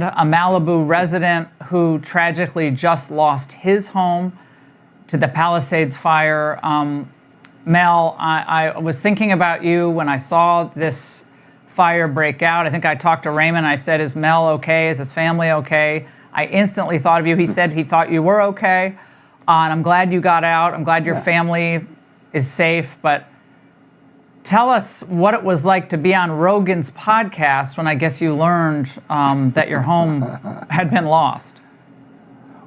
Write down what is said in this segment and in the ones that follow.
A Malibu resident who tragically just lost his home to the Palisades fire. Mel, I was thinking about you when I saw this fire break out. I think I talked to Raymond. I said, is Mel okay? Is his family okay? I instantly thought of you. He said he thought you were okay. And I'm glad you got out. I'm glad your family is safe. But tell us what it was like to be on Rogan's podcast when I guess you learned that your home had been lost.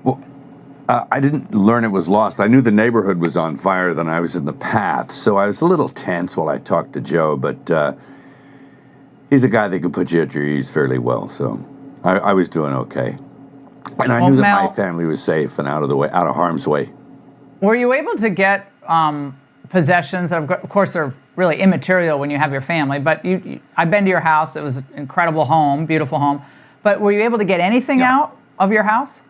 Well, I didn't learn it was lost. I knew the neighborhood was on fire, then I was in the path. So I was a little tense while I talked to Joe, but he's a guy that can put you at your ease fairly well. So I was doing okay. And I knew that Mel, my family was safe and out of harm's way. Were you able to get possessions that, of course, are really immaterial when you have your family, but I've been to your house. It was an incredible home, beautiful home. But were you able to get anything out of your house?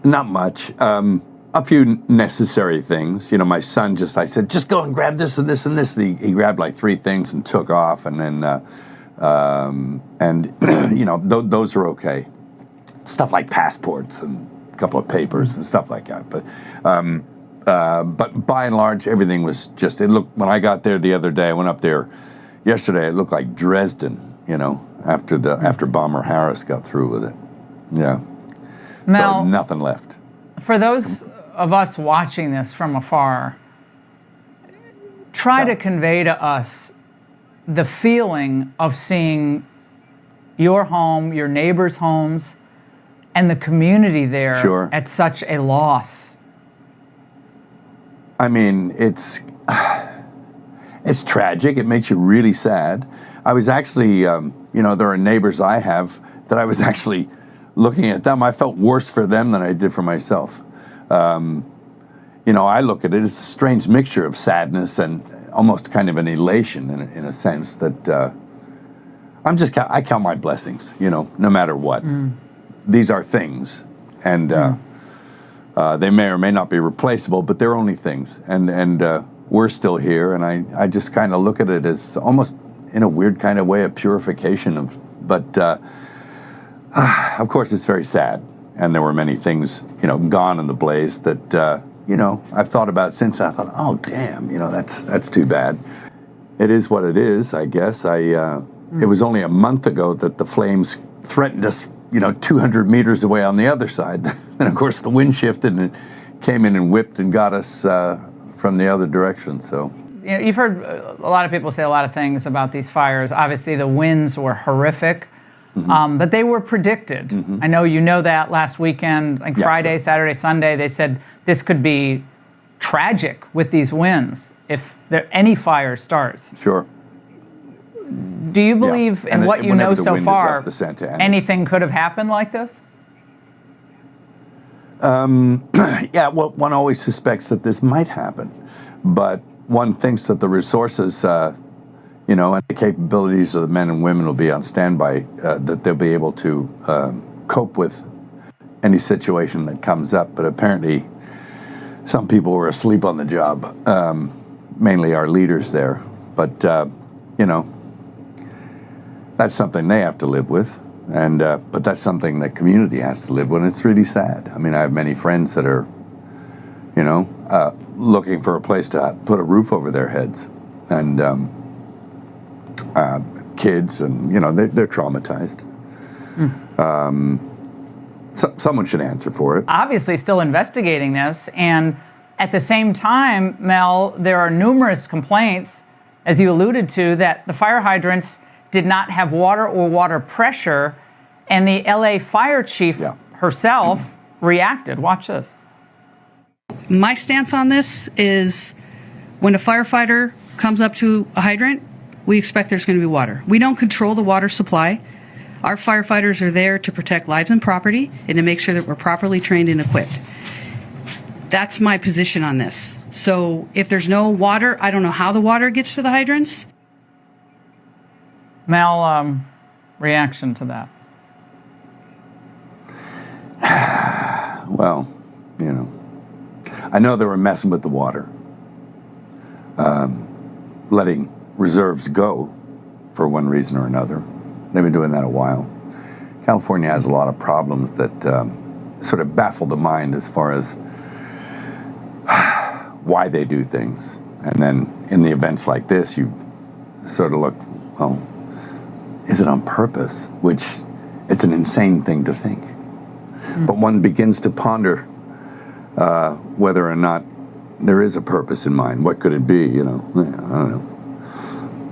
Not much. A few necessary things. You know, my son I said, just go and grab this and this and this. And he grabbed like 3 things and took off. And then, you know, those are okay. Stuff like passports and a couple of papers and stuff like that. But by and large, everything was just, it looked, when I got there the other day, I went up there yesterday, it looked like Dresden, you know, after Bomber Harris got through with it. Yeah. Mel, so nothing left. For those of us watching this from afar, try to convey to us the feeling of seeing your home, your neighbors' homes, and the community there at such a loss. I mean, it's tragic. It makes you really sad. I was actually, you know, there are neighbors I have that I was actually looking at them. I felt worse for them than I did for myself. You know, I look at it as a strange mixture of sadness and almost kind of an elation in a sense that I count my blessings, you know, no matter what. These are things, and they may or may not be replaceable, but they're only things, and we're still here, and I just kind of look at it as almost in a weird kind of way a purification but of course it's very sad, and there were many things, you know, gone in the blaze that you know, I've thought about since. I thought, oh damn, you know, that's too bad. It is what it is, I guess. It was only a month ago that the flames threatened us, you know, 200 meters away on the other side. And of course the wind shifted and it came in and whipped and got us from the other direction. So, you know, you've heard a lot of people say a lot of things about these fires. Obviously the winds were horrific, but they were predicted. I know you know that last weekend, like Friday, Saturday, Sunday, they said this could be tragic with these winds if any fire starts. Sure. Do you believe in what you know so far, anything could have happened like this? Yeah, well, one always suspects that this might happen, but one thinks that the resources, you know, and the capabilities of the men and women will be on standby, that they'll be able to cope with any situation that comes up. But apparently some people were asleep on the job, mainly our leaders there. But, you know, that's something they have to live with, and but that's something that community has to live with. And it's really sad. I mean, I have many friends that are, you know, looking for a place to put a roof over their heads, and kids, and you know, they're traumatized. Someone should answer for it. Obviously, still investigating this, and at the same time, Mel, there are numerous complaints, as you alluded to, that the fire hydrants did not have water or water pressure, and the LA fire chief herself reacted. Watch this. My stance on this is when a firefighter comes up to a hydrant, we expect there's going to be water. We don't control the water supply. Our firefighters are there to protect lives and property and to make sure that we're properly trained and equipped. That's my position on this. So if there's no water, I don't know how the water gets to the hydrants. Mel, reaction to that? Well, you know, I know they were messing with the water, letting reserves go for one reason or another. They've been doing that a while. California has a lot of problems that sort of baffle the mind as far as why they do things. And then in the events like this, you sort of look, well, is it on purpose? Which it's an insane thing to think. But one begins to ponder whether or not there is a purpose in mind. What could it be? I don't know.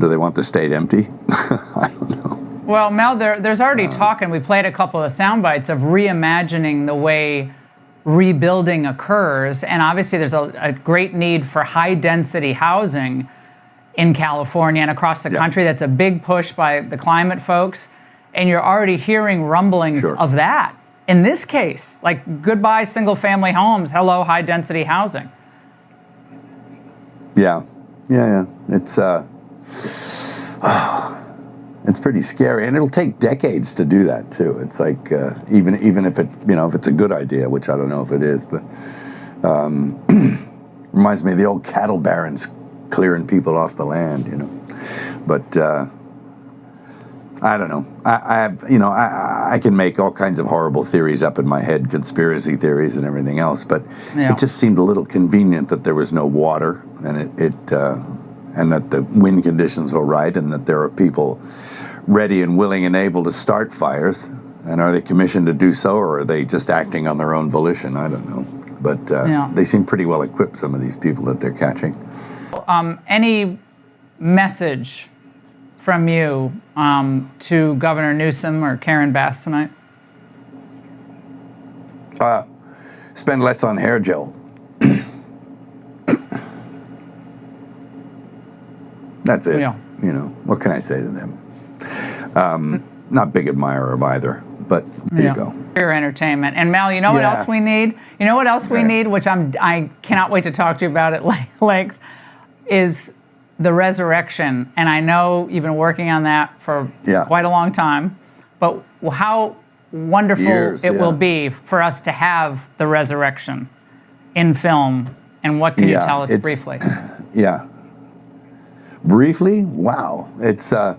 Do they want the state empty? I don't know. Well, Mel, there's already talk, and we played a couple of sound bites of reimagining the way rebuilding occurs. And obviously there's a great need for high-density housing in California and across the country. That's a big push by the climate folks. And you're already hearing rumblings of that. In this case, like goodbye single-family homes, hello high-density housing. Yeah. It's pretty scary, and it'll take decades to do that too. It's like even if if it's a good idea, which I don't know if it is, but reminds me of the old cattle barons clearing people off the land, But I don't know. I can make all kinds of horrible theories up in my head, conspiracy theories and everything else, but it just seemed a little convenient that there was no water, and and that the wind conditions were right, and that there are people ready and willing and able to start fires. And are they commissioned to do so, or are they just acting on their own volition? I don't know. But they seem pretty well equipped, some of these people that they're catching. Any message from you to Governor Newsom or Karen Bass tonight? Spend less on hair gel. That's it. Yeah. What can I say to them? Not big admirer of either, but there you go. Pure entertainment. And Mel, you know what else we need? You know what else we need, which I cannot wait to talk to you about at length, is the resurrection. And I know you've been working on that for quite a long time, but how wonderful it will be for us to have the resurrection in film. And what can you tell us briefly? Briefly, wow, it's an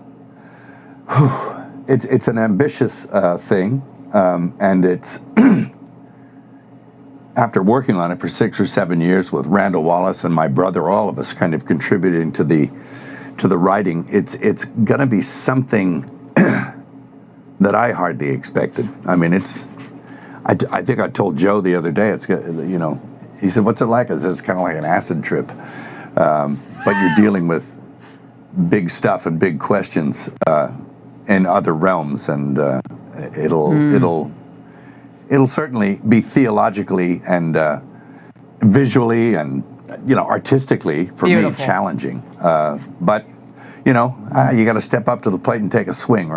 ambitious thing, and it's after working on it for 6 or 7 years with Randall Wallace and my brother, all of us kind of contributing to the writing. It's going to be something that I hardly expected. I mean, I think I told Joe the other day. He said, "What's it like?" I said, "It's kind of like an acid trip, but you're dealing with big stuff and big questions in other realms, and it'll certainly be theologically and visually and artistically for me challenging. But you got to step up to the plate and take a swing, right?